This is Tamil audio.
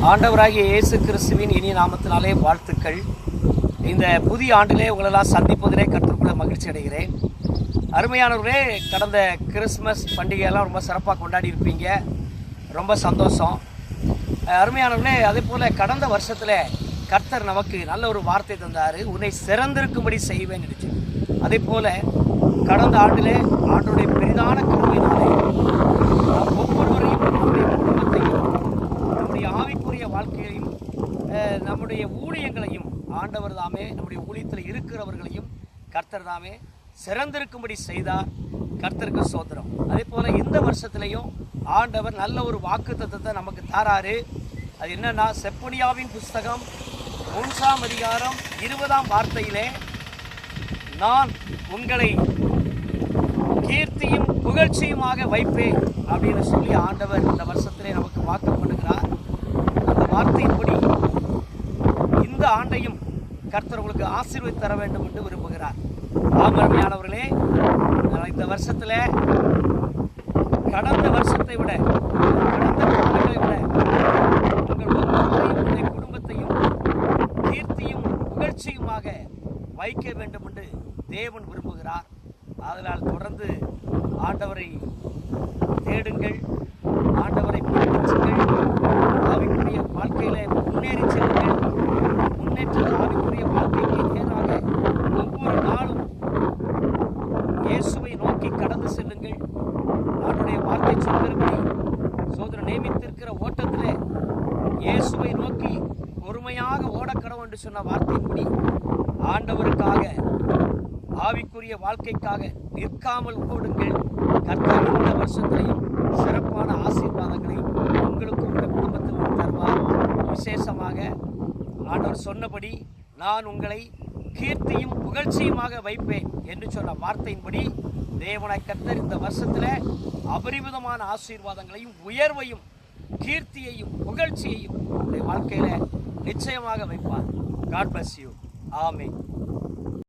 ஆண்டவராகிய இயேசு கிறிஸ்துவின் இனிய நாமத்தினாலே வாழ்த்துக்கள். இந்த புதிய ஆண்டிலே உங்களெல்லாம் சந்திப்பதிலே கற்றுக்கொள்ள மகிழ்ச்சி அடைகிறேன். அருமையானவர்களே, கடந்த கிறிஸ்மஸ் பண்டிகையெல்லாம் ரொம்ப சிறப்பாக கொண்டாடி இருப்பீங்க. ரொம்ப சந்தோஷம். அருமையானவர்களே, அதே போல் கடந்த வருஷத்தில் கர்த்தர் நமக்கு நல்ல ஒரு வார்த்தை தந்தார். உன்னை சிறந்திருக்கும்படி செய்வேன் நினைச்சு. அதே போல் கடந்த ஆண்டிலே ஆண்டுடைய பெரிதான கிருபையினாலே ஒவ்வொருவரையும் நம்முடைய குடும்பத்தையும் நம்முடைய ஆவிக்குரிய வாழ்க்கையையும் நம்முடைய ஊழியங்களையும் ஆண்டவர் தாமே நம்முடைய ஊழியத்தில் இருக்கிறவர்களையும் கர்த்தர் தாமே சிறந்திருக்கும்படி செய்தார். கர்த்தருக்கு சோத்திரம். அதே போல் இந்த வருஷத்துலையும் ஆண்டவர் நல்ல ஒரு வாக்குத்தத்தத்தை நமக்கு தாராரு. அது என்னன்னா, செப்பனியாவின் புஸ்தகம் 3ஆம் அதிகாரம் 20ஆம் வார்த்தையிலே, நான் உங்களை கீர்த்தியும் புகழ்ச்சியுமாக வைப்பேன் அப்படின்னு சொல்லி ஆண்டவர் இந்த வருஷத்திலே நமக்கு வாக்கு பண்ணுகிறார். அந்த வார்த்தையின்படி இந்த ஆண்டையும் கர்த்தர் உங்களுக்கு ஆசீர்வதித்து தர வேண்டும் என்று விரும்புகிறார். அருமையானவர்களே, இந்த வருஷத்துல கடந்த வருஷத்தை விட கடந்த காலங்களை விட உங்கள் ஒவ்வொருவரையும் உங்களுடைய குடும்பத்தையும் கீர்த்தியும் புகழ்ச்சியுமாக வைக்க வேண்டும் என்று தேவன் விரும்புகிறார். அதனால் தொடர்ந்து ஆண்டவரை தேடுங்கள், ஆண்டவரை பின்பற்றுங்கள், ஆவிக்குரிய வாழ்க்கையில முன்னேறி செல்லுங்கள். முன்னேற்ற ஆவிக்குரிய வாழ்க்கைக்கு நேராக ஒவ்வொரு நாளும் இயேசுவை நோக்கி கடந்து செல்லுங்கள். அவருடைய வார்த்தை சொல்கிறபடி சோதரன் நியமித்திருக்கிற ஓட்டத்திலே இயேசுவை நோக்கி பொறுமையாக ஓடக்கடவும் என்று சொன்ன வார்த்தையின்படி ஆண்டவருக்காக ஆவிக்குரிய வாழ்க்கைக்காக நிற்காமல் ஓடுங்கள். கர்த்தர் இந்த வருஷத்திலையும் சிறப்பான ஆசீர்வாதங்களை உங்களுக்கும் உங்கள் குடும்பத்திற்கும் தருவார். விசேஷமாக ஆண்டவர் சொன்னபடி நான் உங்களை கீர்த்தியும் புகழ்ச்சியுமாக வைப்பேன் என்று சொன்ன வார்த்தையின்படி தேவனாய் கர்த்தர் இந்த வருஷத்தில் அபரிமிதமான ஆசீர்வாதங்களையும் உயர்வையும் கீர்த்தியையும் புகழ்ச்சியையும் உங்களுடைய வாழ்க்கையில நிச்சயமாக வைப்பார். God bless you. ஆமென்.